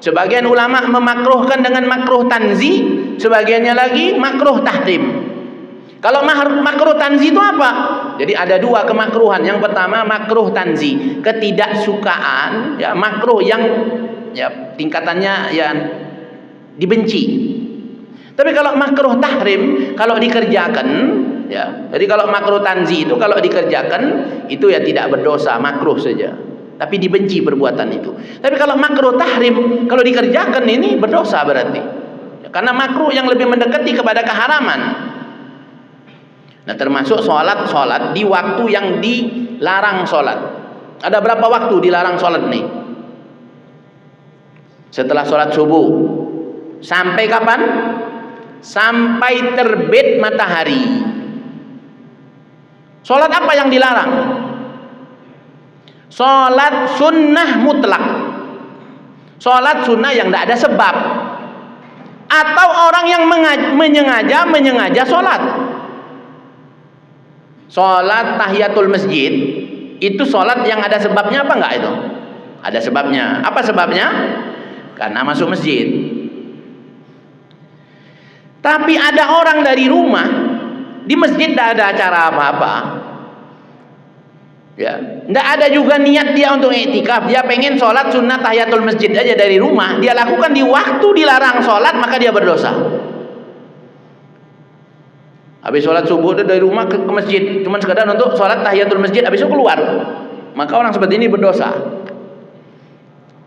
Sebagian ulama memakruhkan dengan makruh tanzi, sebagiannya lagi makruh tahrim. Kalau makruh tanzi itu apa? Jadi ada dua kemakruhan. Yang pertama makruh tanzi, ketidaksukaan, ya, makruh yang ya tingkatannya ya dibenci. Tapi kalau makruh tahrim, kalau dikerjakan, ya. Jadi kalau makruh tanzi itu kalau dikerjakan itu ya tidak berdosa, makruh saja. Tapi dibenci perbuatan itu. Tapi kalau makruh tahrim, kalau dikerjakan ini berdosa berarti. Karena makruh yang lebih mendekati kepada keharaman. Nah, termasuk sholat di waktu yang dilarang sholat. Ada berapa waktu dilarang sholat nih? Setelah sholat subuh. Sampai kapan? Sampai terbit matahari. Sholat apa yang dilarang? Sholat sunnah mutlak. Sholat sunnah yang tidak ada sebab. Atau orang yang menyengaja sholat. Sholat tahiyatul masjid itu sholat yang ada sebabnya apa enggak itu? Ada sebabnya. Apa sebabnya? Karena masuk masjid. Tapi ada orang dari rumah, di masjid tidak ada acara apa-apa, ya, tidak ada juga niat dia untuk iktikaf. Dia pengen sholat sunnah tahiyatul masjid aja dari rumah. Dia lakukan di waktu dilarang sholat, maka dia berdosa. Habis sholat subuh itu dari rumah ke masjid, cuma sekadar untuk sholat tahiyatul masjid, habis itu keluar, maka orang seperti ini berdosa.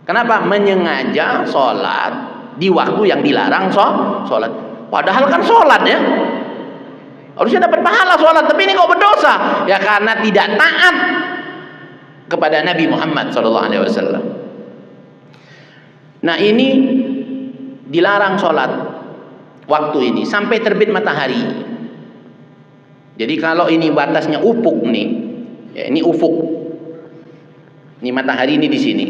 Kenapa? Menyengaja sholat di waktu yang dilarang sholat. Padahal kan sholat ya, harusnya dapat pahala sholat, tapi ini kok berdosa? Ya karena tidak taat kepada Nabi Muhammad SAW. Nah, ini dilarang sholat waktu ini sampai terbit matahari. Jadi kalau ini batasnya ufuk nih, ya ini ufuk, ini matahari ini di sini,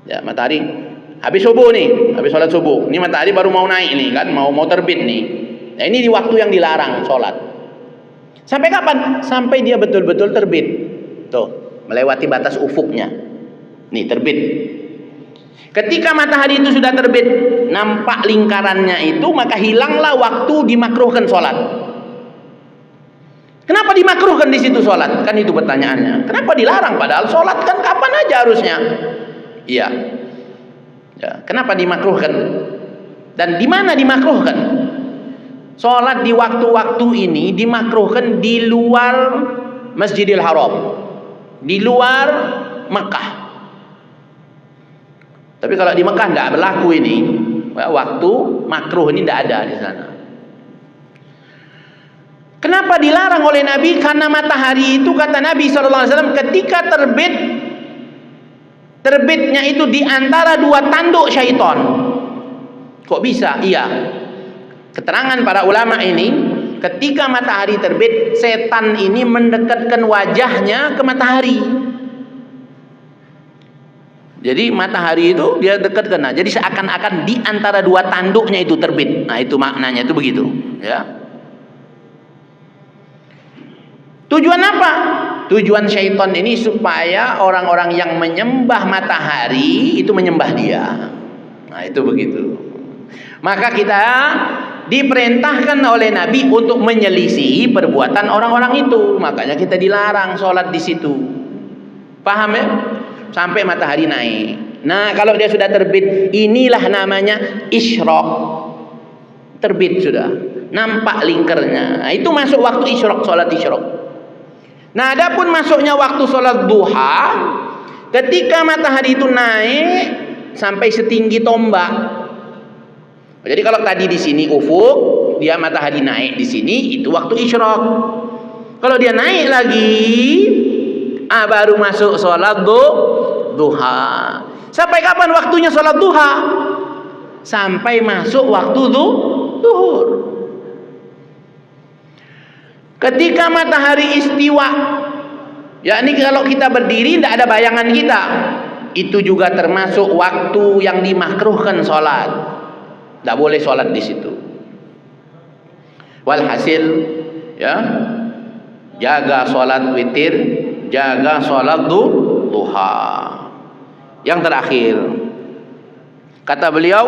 ya matahari habis subuh nih, habis sholat subuh, ini matahari baru mau naik nih kan, mau terbit nih. Nah ini di waktu yang dilarang sholat. Sampai kapan? Sampai dia betul-betul terbit, tuh melewati batas ufuknya, nih terbit. Ketika matahari itu sudah terbit, nampak lingkarannya itu, maka hilanglah waktu dimakruhkan sholat. Kenapa dimakruhkan di situ sholat? Kan itu pertanyaannya. Kenapa dilarang? Padahal sholat kan kapan aja harusnya. Iya. Ya, kenapa dimakruhkan? Dan di mana dimakruhkan? Sholat di waktu-waktu ini dimakruhkan di luar Masjidil Haram, di luar Mekah. Tapi kalau di Mekah tidak berlaku ini. Waktu makruh ini tidak ada di sana. Kenapa dilarang oleh Nabi? Karena matahari itu kata Nabi SAW ketika terbitnya itu di antara dua tanduk syaitan. Kok bisa? Iya. Keterangan para ulama ini, ketika matahari terbit, setan ini mendekatkan wajahnya ke matahari. Jadi matahari itu dia dekatkan. Nah, jadi seakan-akan di antara dua tanduknya itu terbit. Nah, itu maknanya itu begitu, ya. Tujuan apa? Tujuan syaitan ini supaya orang-orang yang menyembah matahari itu menyembah dia. Nah, itu begitu. Maka kita diperintahkan oleh Nabi untuk menyelisihi perbuatan orang-orang itu. Makanya kita dilarang sholat di situ. Paham ya? Sampai matahari naik. Nah, kalau dia sudah terbit, inilah namanya isyraq. Terbit sudah. Nampak lingkarnya. Nah, itu masuk waktu isyraq, sholat isyraq. Nah, adapun masuknya waktu sholat duha, ketika matahari itu naik sampai setinggi tombak. Jadi kalau tadi di sini ufuk, dia matahari naik di sini, itu waktu isyraq. Kalau dia naik lagi, baru masuk sholat duha. Sampai kapan waktunya sholat duha? Sampai masuk waktu zuhur. Ketika matahari istiwa, yakni kalau kita berdiri tidak ada bayangan kita, itu juga termasuk waktu yang dimakruhkan sholat. Tidak boleh sholat di situ. Walhasil, ya, jaga sholat witir, jaga sholat duha. Yang terakhir, kata beliau,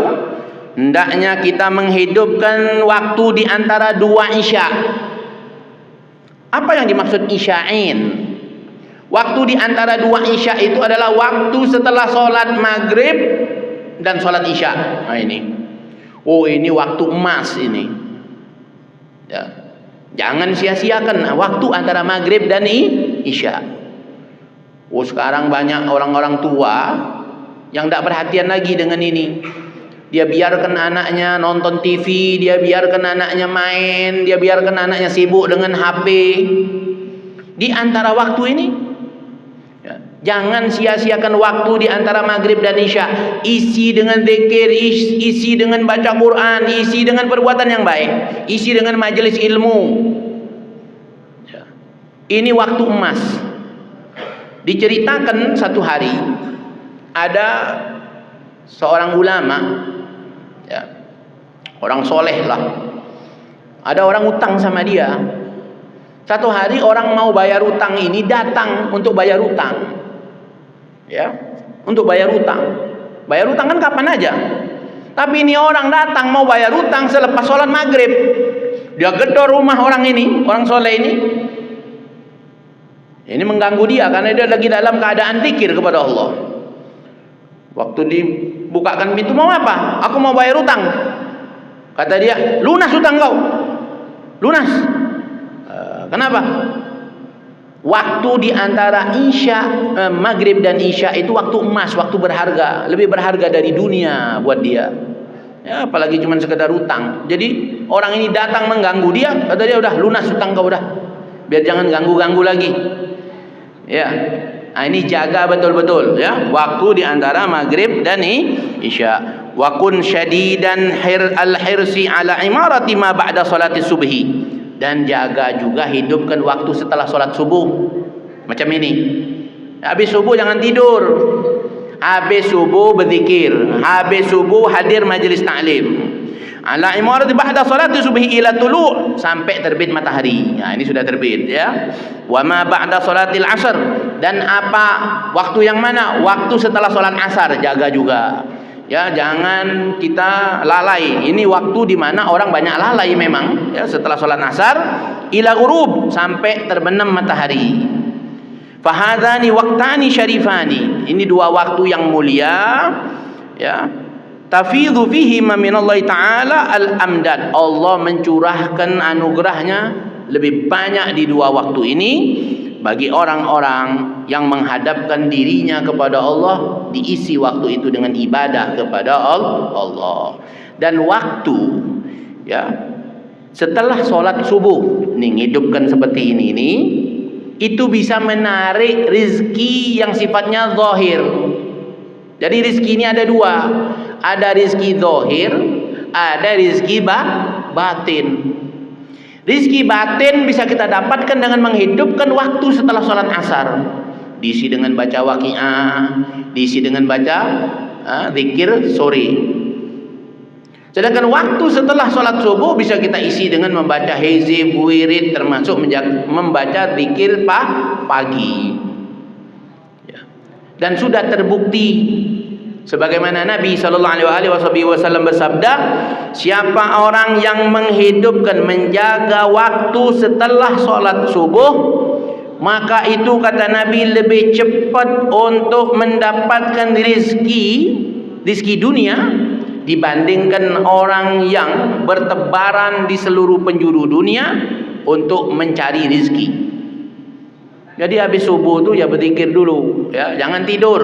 hendaknya kita menghidupkan waktu di antara dua isya. Apa yang dimaksud isya'in? Waktu di antara dua isya itu adalah waktu setelah sholat maghrib dan sholat isya. Nah ini, oh ini waktu emas ini. Ya. Jangan sia-siakan waktu antara maghrib dan isya. Oh sekarang banyak orang-orang tua yang tidak perhatian lagi dengan ini. Dia biarkan anaknya nonton TV, dia biarkan anaknya main, dia biarkan anaknya sibuk dengan HP. Di antara waktu ini, ya, jangan sia-siakan waktu di antara maghrib dan isya. Isi dengan zikir, isi dengan baca Quran, isi dengan perbuatan yang baik, isi dengan majelis ilmu. Ya. Ini waktu emas. Diceritakan satu hari ada seorang ulama, ya, orang soleh lah. Ada orang utang sama dia. Satu hari orang mau bayar utang ini datang untuk bayar utang, ya, untuk bayar utang. Bayar utang kan kapan aja. Tapi ini orang datang mau bayar utang selepas sholat maghrib. Dia gedor rumah orang ini, orang soleh ini. Ini mengganggu dia karena dia lagi dalam keadaan zikir kepada Allah. Waktu dibukakan pintu, mau apa? Aku mau bayar utang. Kata dia, lunas utang kau. Lunas. Kenapa? Waktu di antara maghrib dan isya itu waktu emas, waktu berharga, lebih berharga dari dunia buat dia. Ya, apalagi cuma sekedar utang. Jadi orang ini datang mengganggu dia, kata dia udah lunas utang kau udah. Biar jangan ganggu-ganggu lagi. Ya. Nah, ini jaga betul-betul ya, waktu di antara maghrib dan isya. Wa kun syadidan al-hirsi ala imarati ma ba'da salati subhi. Dan jaga juga hidupkan waktu setelah sholat subuh. Macam ini. Habis subuh jangan tidur. Habis subuh berzikir. Habis subuh hadir majlis ta'lim. Ala imarati ba'da salati subhi ila tulu', sampai terbit matahari. Nah, ini sudah terbit ya. Wa ma ba'da salatil asar. Dan apa waktu yang mana? Waktu setelah sholat asar jaga juga. Ya, jangan kita lalai. Ini waktu di mana orang banyak lalai memang. Ya, setelah sholat asar ila ghurub, sampai terbenam matahari. Fahadhani waqtani syarifani. Ini dua waktu yang mulia. Ya. Tafidhu fihi minallahi ta'ala al-amdad. Allah mencurahkan anugerahnya lebih banyak di dua waktu ini bagi orang-orang yang menghadapkan dirinya kepada Allah, diisi waktu itu dengan ibadah kepada Allah. Dan waktu, ya, setelah sholat subuh, nih hidupkan seperti ini, itu bisa menarik rizki yang sifatnya zahir. Jadi rizki ini ada dua, ada rizki zahir, ada rizki batin. Rizki batin bisa kita dapatkan dengan menghidupkan waktu setelah sholat asar, diisi dengan baca waqiah, diisi dengan baca zikir sore. Sedangkan waktu setelah sholat subuh bisa kita isi dengan membaca hizib, wirid, termasuk membaca zikir pagi. Ya. Dan sudah terbukti sebagaimana Nabi SAW bersabda, siapa orang yang menghidupkan, menjaga waktu setelah sholat subuh, maka itu kata Nabi lebih cepat untuk mendapatkan rizki dunia dibandingkan orang yang bertebaran di seluruh penjuru dunia untuk mencari rizki. Jadi habis subuh tu ya berzikir dulu, ya, jangan tidur.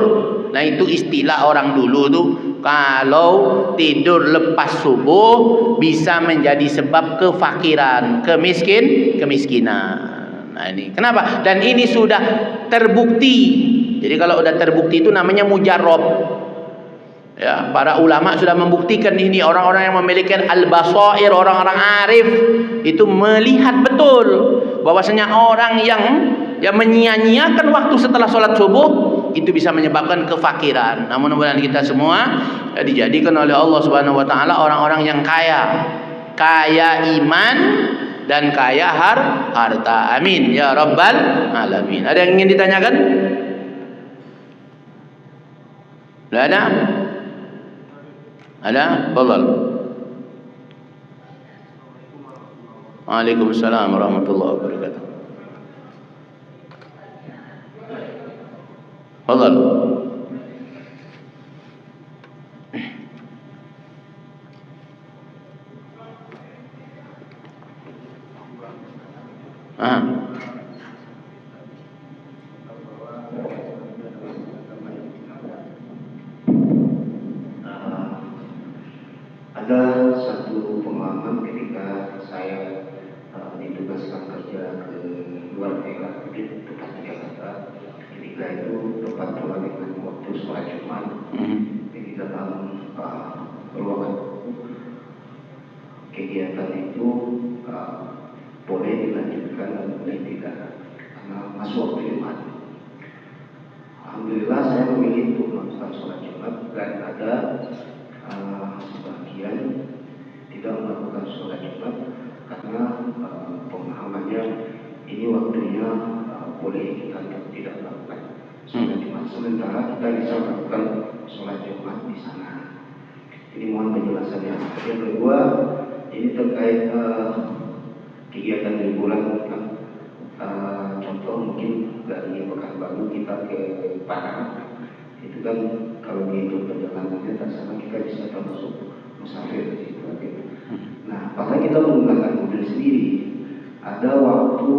Nah, itu istilah orang dulu tuh, kalau tidur lepas subuh bisa menjadi sebab kefakiran, kemiskinan. Nah, ini kenapa? Dan ini sudah terbukti. Jadi kalau sudah terbukti itu namanya mujarrab. Ya, para ulama sudah membuktikan ini. Orang-orang yang memiliki al-basair, orang-orang arif itu melihat betul bahwasanya orang yang menyia-nyiakan waktu setelah sholat subuh itu bisa menyebabkan kefakiran. Namun mudah-mudahan kita semua dijadikan oleh Allah Subhanahu wa taala orang-orang yang kaya iman, dan kaya harta. Amin ya rabbal alamin. Ada yang ingin ditanyakan? Tidak ada? Ada? Fadhal. Waalaikumsalam warahmatullahi wabarakatuh. Fadhal. Ada satu pengalaman ketika saya ditugaskan kerja ke luar daerah, di tempat Jakarta. Ketika itu tepat pula dengan waktu sholat Jumat. Di dalam ruangan kegiatan itu boleh dilanjutkan dan boleh tidak, karena masuk waktu Jumat. Alhamdulillah saya memilih untuk melakukan sholat Jumat, dan ada sebagian tidak melakukan sholat Jumat karena pemahamannya ini waktunya boleh kita tidak melakukan sholat Jumat, sementara kita bisa melakukan sholat Jumat di sana. Ini mohon penjelasannya. Yang kedua, ini terkait kegiatan liburan kan, contoh mungkin dari Pekanbaru kita ke Padang, itu kan kalau dihitung perjalanannya tak sama, kita bisa termasuk musafir di situ. Nah, apakah kita menggunakan mobil sendiri, ada waktu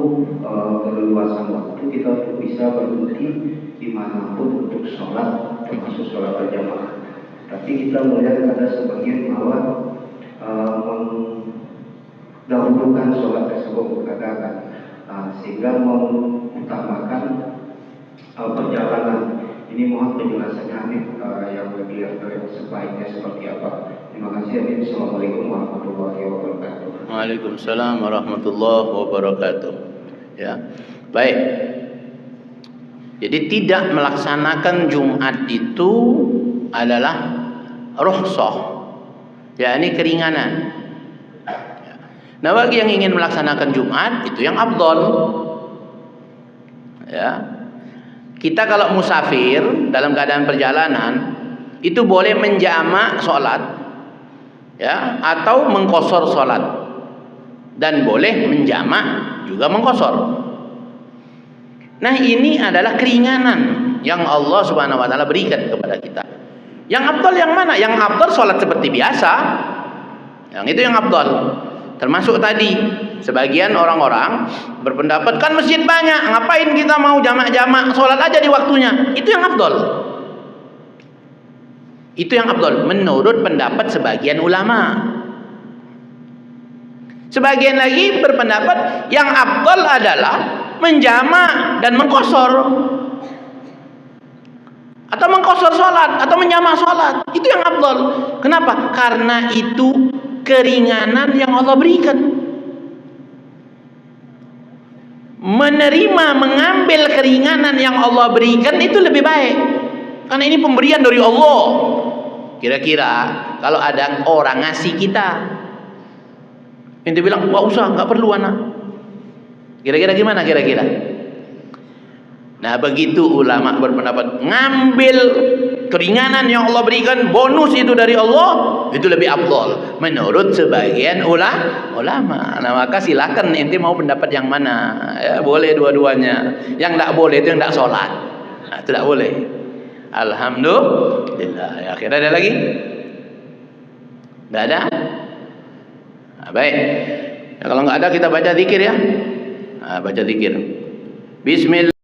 keleluasan waktu kita untuk bisa berhenti dimanapun untuk sholat, termasuk sholat berjamaah. Tapi kita melihat ada sebagian bahwa mendahulukan sholat tersebut berkatakan, sehingga mengutamakan perjalanan. Ini mohon penjelasannya Amin, yang lebih sebaiknya seperti apa. Terima kasih Amin. Assalamualaikum warahmatullahi wabarakatuh. Waalaikumsalam warahmatullahi wabarakatuh. Ya, baik. Jadi tidak melaksanakan Jumat itu adalah rukhsah, ya, ini keringanan. Nah, bagi yang ingin melaksanakan Jumat itu yang afdal. Ya. Kita kalau musafir dalam keadaan perjalanan itu boleh menjamak sholat, ya, atau mengqashar sholat, dan boleh menjamak juga mengqashar. Nah, ini adalah keringanan yang Allah Subhanahu wa taala berikan kepada kita. Yang afdal yang mana? Yang afdal sholat seperti biasa. Yang itu yang afdal. Termasuk tadi sebagian orang-orang berpendapat, kan masjid banyak, ngapain kita mau jamak-jamak, sholat aja di waktunya. Itu yang afdal. Itu yang afdal menurut pendapat sebagian ulama. Sebagian lagi berpendapat yang afdal adalah menjamak dan mengqashar, atau mengqashar sholat atau menjamak sholat. Itu yang afdal. Kenapa? Karena itu keringanan yang Allah berikan. Menerima, mengambil keringanan yang Allah berikan itu lebih baik, karena ini pemberian dari Allah. Kira-kira kalau ada orang ngasih kita, ente bilang nggak usah, nggak perlu anak, kira-kira gimana kira-kira? Nah, begitu ulama berpendapat ngambil keringanan yang Allah berikan, bonus itu dari Allah, itu lebih afdal menurut sebagian ulama. Nah, maka silakan ente mau pendapat yang mana, ya, boleh dua-duanya. Yang tidak boleh itu yang tidak sholat. Nah, tidak boleh. Alhamdulillah. Ya, akhirnya ada lagi? Tidak ada? Nah, baik. Ya, kalau nggak ada kita baca zikir ya. Nah, baca zikir. Bismillah.